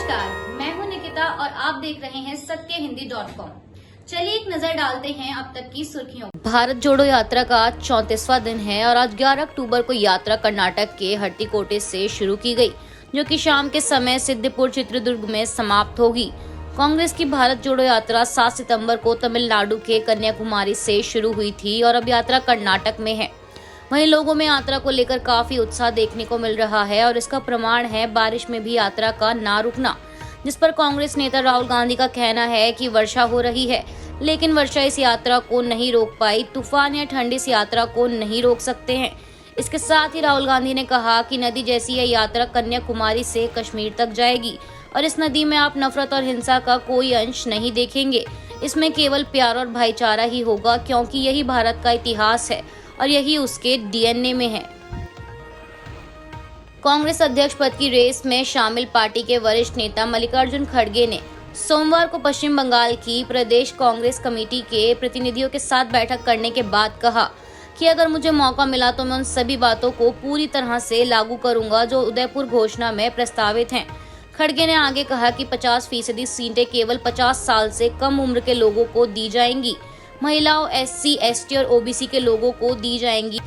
नमस्कार, मैं हूं निकिता और आप देख रहे हैं सत्यहिंदी.com। चलिए एक नजर डालते हैं अब तक की सुर्खियों। भारत जोड़ो यात्रा का आज 34वां दिन है और आज 11 अक्टूबर को यात्रा कर्नाटक के हट्टीकोटे से शुरू की गई, जो कि शाम के समय सिद्धपुर चित्रदुर्ग में समाप्त होगी। कांग्रेस की भारत जोड़ो यात्रा 7 सितंबर को तमिलनाडु के कन्याकुमारी से शुरू हुई थी और अब यात्रा कर्नाटक में है। वहीं लोगों में यात्रा को लेकर काफी उत्साह देखने को मिल रहा है और इसका प्रमाण है बारिश में भी यात्रा का ना रुकना, जिस पर कांग्रेस नेता राहुल गांधी का कहना है कि वर्षा हो रही है, लेकिन वर्षा इस यात्रा को नहीं रोक पाई। तूफान या ठंड इस यात्रा को नहीं रोक सकते हैं। इसके साथ ही राहुल गांधी ने कहा कि नदी जैसी यह यात्रा कन्याकुमारी से कश्मीर तक जाएगी और इस नदी में आप नफरत और हिंसा का कोई अंश नहीं देखेंगे। इसमें केवल प्यार और भाईचारा ही होगा, क्योंकि यही भारत का इतिहास है और यही उसके डीएनए में है। कांग्रेस अध्यक्ष पद की रेस में शामिल पार्टी के वरिष्ठ नेता मल्लिकार्जुन खड़गे ने सोमवार को पश्चिम बंगाल की प्रदेश कांग्रेस कमेटी के प्रतिनिधियों के साथ बैठक करने के बाद कहा कि अगर मुझे मौका मिला तो मैं उन सभी बातों को पूरी तरह से लागू करूंगा जो उदयपुर घोषणा में प्रस्तावित हैं। खड़गे ने आगे कहा कि 50% सीटें केवल 50 साल से कम उम्र के लोगों को दी जाएंगी, महिलाओं, एससी, एसटी और ओबीसी के लोगों को दी जाएंगी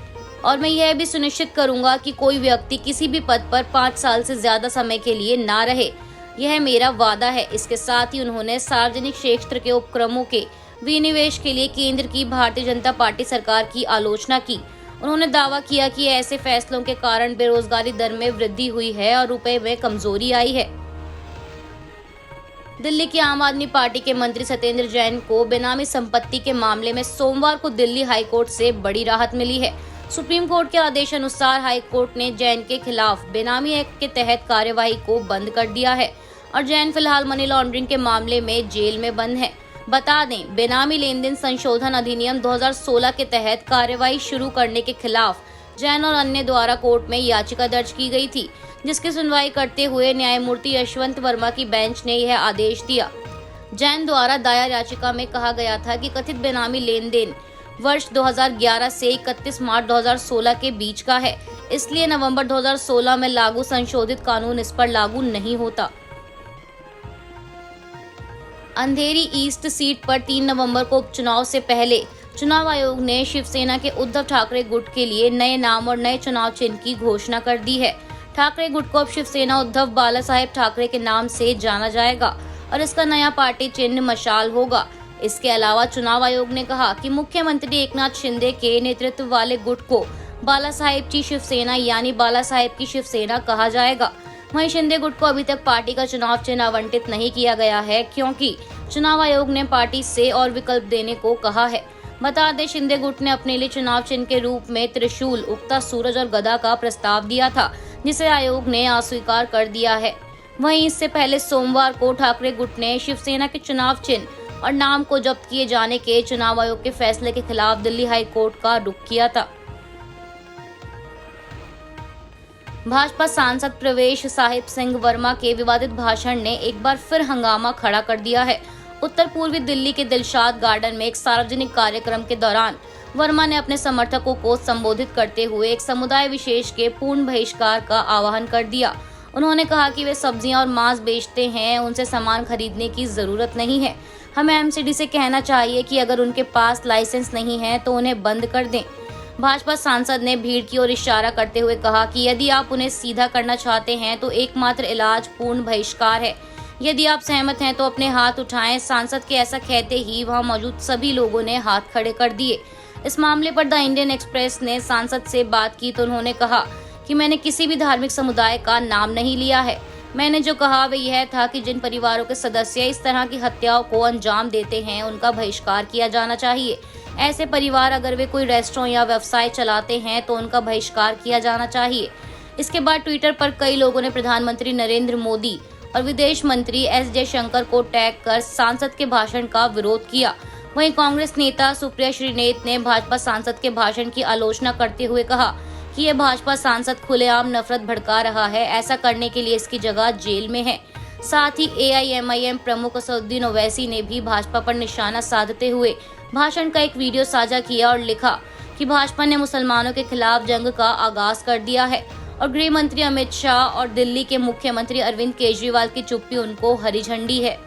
और मैं यह भी सुनिश्चित करूंगा कि कोई व्यक्ति किसी भी पद पर 5 साल से ज्यादा समय के लिए ना रहे। यह मेरा वादा है। इसके साथ ही उन्होंने सार्वजनिक क्षेत्र के उपक्रमों के विनिवेश के लिए केंद्र की भारतीय जनता पार्टी सरकार की आलोचना की। उन्होंने दावा किया कि ऐसे फैसलों के कारण बेरोजगारी दर में वृद्धि हुई है और रुपए में कमजोरी आई है। दिल्ली की आम आदमी पार्टी के मंत्री सत्येंद्र जैन को बेनामी संपत्ति के मामले में सोमवार को दिल्ली हाई कोर्ट से बड़ी राहत मिली है। सुप्रीम कोर्ट के आदेश अनुसार हाई कोर्ट ने जैन के खिलाफ बेनामी एक्ट के तहत कार्यवाही को बंद कर दिया है और जैन फिलहाल मनी लॉन्ड्रिंग के मामले में जेल में बंद है। बता दें, बेनामी लेन देन संशोधन अधिनियम 2016 के तहत कार्यवाही शुरू करने के खिलाफ जैन और अन्य द्वारा कोर्ट में याचिका दर्ज की गई थी, जिसकी सुनवाई करते हुए न्यायमूर्ति यशवंत वर्मा की बेंच ने यह आदेश दिया। जैन द्वारा दायर याचिका में कहा गया था कि कथित बेनामी लेन देन वर्ष 2011 से 31 मार्च 2016 के बीच का है, इसलिए नवंबर 2016 में लागू संशोधित कानून इस पर लागू नहीं होता। अंधेरी ईस्ट सीट पर 3 नवंबर को उपचुनाव से पहले चुनाव आयोग ने शिवसेना के उद्धव ठाकरे गुट के लिए नए नाम और नए चुनाव चिन्ह की घोषणा कर दी है। ठाकरे गुट को अब शिवसेना उद्धव बाला साहेब ठाकरे के नाम से जाना जाएगा और इसका नया पार्टी चिन्ह मशाल होगा। इसके अलावा चुनाव आयोग ने कहा कि मुख्यमंत्री एकनाथ शिंदे के नेतृत्व वाले गुट को बाला साहेब की शिवसेना यानी बाला साहेब की शिवसेना कहा जाएगा। वहीं शिंदे गुट को अभी तक पार्टी का चुनाव चिन्ह आवंटित नहीं किया गया है, क्योंकि चुनाव आयोग ने पार्टी से और विकल्प देने को कहा है। बता दें, शिंदे गुट ने अपने लिए चुनाव चिन्ह के रूप में त्रिशूल, उगता सूरज और गदा का प्रस्ताव दिया था, जिसे आयोग ने अस्वीकार कर दिया है। वहीं इससे पहले सोमवार को ठाकरे गुट ने शिवसेना के चुनाव चिन्ह और नाम को जब्त किए जाने के चुनाव आयोग के फैसले के खिलाफ दिल्ली हाई कोर्ट का रुख किया था। भाजपा सांसद प्रवेश साहिब सिंह वर्मा के विवादित भाषण ने एक बार फिर हंगामा खड़ा कर दिया है। उत्तर पूर्वी दिल्ली के दिलशाद गार्डन में एक सार्वजनिक कार्यक्रम के दौरान वर्मा ने अपने समर्थकों को संबोधित करते हुए एक समुदाय विशेष के पूर्ण बहिष्कार का आह्वान कर दिया। उन्होंने कहा कि वे सब्जियां और मांस बेचते हैं, उनसे सामान खरीदने की जरूरत नहीं है। हमें एमसीडी से कहना चाहिए कि अगर उनके पास लाइसेंस नहीं है तो उन्हें बंद कर दें। भाजपा सांसद ने भीड़ की ओर इशारा करते हुए कहा कि यदि आप उन्हें सीधा करना चाहते हैं तो एकमात्र इलाज पूर्ण बहिष्कार है। यदि आप सहमत हैं तो अपने हाथ उठाएं। सांसद के ऐसा कहते ही वहां मौजूद सभी लोगों ने हाथ खड़े कर दिए। इस मामले पर द इंडियन एक्सप्रेस ने सांसद से बात की तो उन्होंने कहा कि मैंने किसी भी धार्मिक समुदाय का नाम नहीं लिया है। मैंने जो कहा वह यह था कि जिन परिवारों के सदस्य इस तरह की हत्याओं को अंजाम देते हैं उनका बहिष्कार किया जाना चाहिए। ऐसे परिवार अगर वे कोई रेस्टोरेंट या व्यवसाय चलाते हैं तो उनका बहिष्कार किया जाना चाहिए। इसके बाद ट्विटर पर कई लोगों ने प्रधानमंत्री नरेंद्र मोदी और विदेश मंत्री एस जयशंकर को टैग कर सांसद के भाषण का विरोध किया। वहीं कांग्रेस नेता सुप्रिया श्रीनेत ने भाजपा सांसद के भाषण की आलोचना करते हुए कहा कि यह भाजपा सांसद खुलेआम नफरत भड़का रहा है। ऐसा करने के लिए इसकी जगह जेल में है। साथ ही एआईएमआईएम प्रमुख असदुद्दीन ओवैसी ने भी भाजपा पर निशाना साधते हुए भाषण का एक वीडियो साझा किया और लिखा कि भाजपा ने मुसलमानों के खिलाफ जंग का आगाज कर दिया है और गृह मंत्री अमित शाह और दिल्ली के मुख्यमंत्री अरविंद केजरीवाल की चुप्पी उनको हरी झंडी है।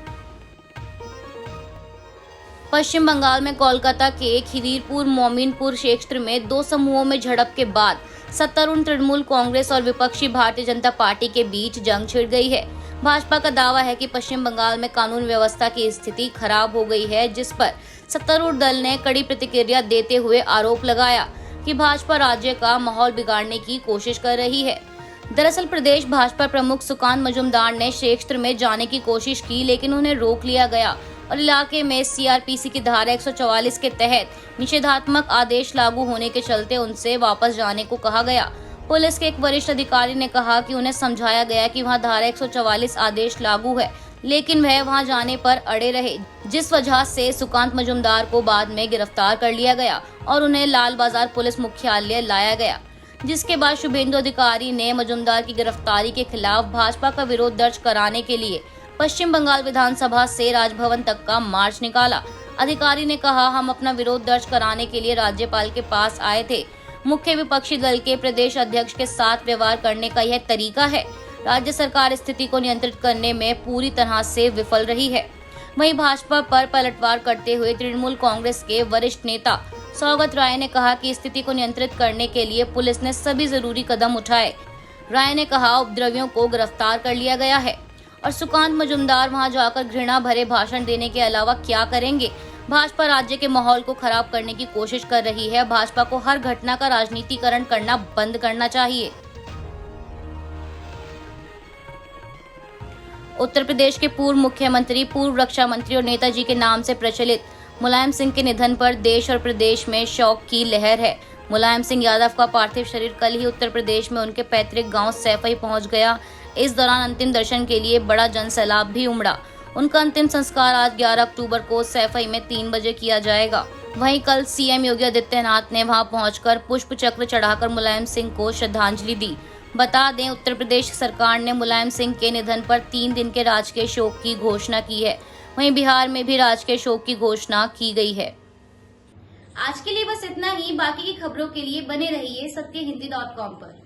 पश्चिम बंगाल में कोलकाता के खिदीरपुर मोमिनपुर क्षेत्र में दो समूहों में झड़प के बाद सत्तारूढ़ तृणमूल कांग्रेस और विपक्षी भारतीय जनता पार्टी के बीच जंग छिड़ गई है। भाजपा का दावा है कि पश्चिम बंगाल में कानून व्यवस्था की स्थिति खराब हो गई है, जिस पर सत्तारूढ़ दल ने कड़ी प्रतिक्रिया देते हुए आरोप लगाया कि भाजपा राज्य का माहौल बिगाड़ने की कोशिश कर रही है। दरअसल प्रदेश भाजपा प्रमुख सुकांत मजूमदार ने क्षेत्र में जाने की कोशिश की, लेकिन उन्हें रोक लिया गया और इलाके में सीआरपीसी की धारा 144 के तहत निषेधात्मक आदेश लागू होने के चलते उनसे वापस जाने को कहा गया। पुलिस के एक वरिष्ठ अधिकारी ने कहा कि उन्हें समझाया गया कि वहां धारा 144 आदेश लागू है, लेकिन वह वहां जाने पर अड़े रहे, जिस वजह से सुकांत मजूमदार को बाद में गिरफ्तार कर लिया गया और उन्हें लाल बाजार पुलिस मुख्यालय लाया गया, जिसके बाद शुभेंदु अधिकारी ने मजूमदार की गिरफ्तारी के खिलाफ भाजपा का विरोध दर्ज कराने के लिए पश्चिम बंगाल विधानसभा से राजभवन तक का मार्च निकाला। अधिकारी ने कहा, हम अपना विरोध दर्ज कराने के लिए राज्यपाल के पास आए थे। मुख्य विपक्षी दल के प्रदेश अध्यक्ष के साथ व्यवहार करने का यह तरीका है। राज्य सरकार स्थिति को नियंत्रित करने में पूरी तरह से विफल रही है। वहीं भाजपा पर पलटवार करते हुए तृणमूल कांग्रेस के वरिष्ठ नेता सौगत राय ने कहा कि स्थिति को नियंत्रित करने के लिए पुलिस ने सभी जरूरी कदम उठाए। राय ने कहा, उपद्रवियों को गिरफ्तार कर लिया गया है और सुकांत मजूमदार वहां जाकर घृणा भरे भाषण देने के अलावा क्या करेंगे। भाजपा राज्य के माहौल को खराब करने की कोशिश कर रही है। भाजपा को हर घटना का राजनीतिकरण करना बंद करना चाहिए। उत्तर प्रदेश के पूर्व मुख्यमंत्री, पूर्व रक्षा मंत्री और नेताजी के नाम से प्रचलित मुलायम सिंह के निधन पर देश और प्रदेश में शोक की लहर है। मुलायम सिंह यादव का पार्थिव शरीर कल ही उत्तर प्रदेश में उनके पैतृक गांव सैफई पहुंच गया। इस दौरान अंतिम दर्शन के लिए बड़ा जनसैलाब भी उमड़ा। उनका अंतिम संस्कार आज 11 अक्टूबर को सैफई में 3 बजे किया जाएगा। वहीं कल सीएम योगी आदित्यनाथ ने वहां पहुंचकर पुष्प चक्र चढ़ाकर मुलायम सिंह को श्रद्धांजलि दी। बता दें, उत्तर प्रदेश सरकार ने मुलायम सिंह के निधन पर 3 दिन के राजकीय शोक की घोषणा की है। वहीं बिहार में भी राजकीय शोक की घोषणा की गई है। आज के लिए बस इतना ही। बाकी की खबरों के लिए बने रहिए सत्यहिंदी.com पर।